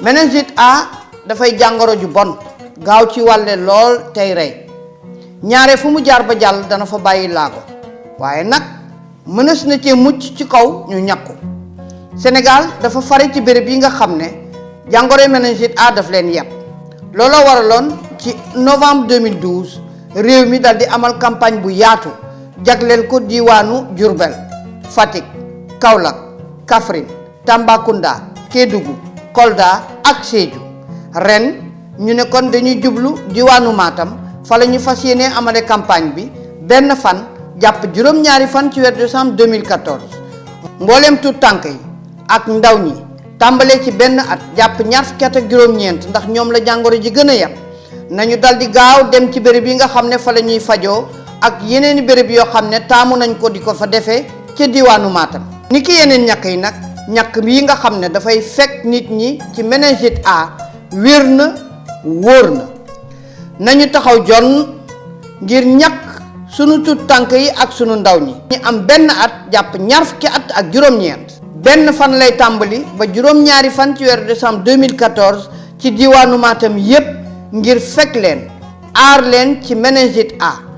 méningite A dafay jàngoro ju bon gaaw ci wàlle lool tey rey ñaare fu mu jaar ba jàll dana fa bàyyi laago waaye nag mënees na cee mucc ci kaw ñu ñàkku Sénégal dafa fare ci béréb yi nga xam ne jàngoro méningite A daf leen yàpp looloo waraloon ci novembre 2012 réew mi dal di amal campagne bu yaatu jagleel ko diwaanu Diourbel Fatick Kaolack Kaffrine Tambacounda Kédougou Kolda ak Sédhiou ren ñu ne kon dañuy jublu diwaanu Matam fa la ñu fas yéene amale campagne bi benn fan jàpp juróom-ñaari fan ci weeru décembre 2014 mbooleem tuut tànk yi ak ndaw ñi tàmbalee ci benn at jàpp ñaar fukki at ak juróom-ñeent ndax ñoom la jàngoro ji gën a yàpp nañu dal di gaaw dem ci béréb yi nga xam ne fa la ñuy fajoo ak yeneeni béréb yoo xam ne taamu nañ ko di ko fa defee ca diwaanu Matam ni ki yeneen ñàkk yi nag ñàkk yi nga xam ne dafay fekk nit ñi ci méningite A wér na wóor na nañu taxaw jonn ngir ñàkk sunu tut tànk yi ak sunu ndaw ñi ñu am benn at jàpp ñaar fukki at ak juróom-ñeent benn fan lay tàmbali ba juróom-ñaari fan ci weeru décembre 2014 ci diwaanu Matam yépp ngir fekk leen aar leen ci méningite A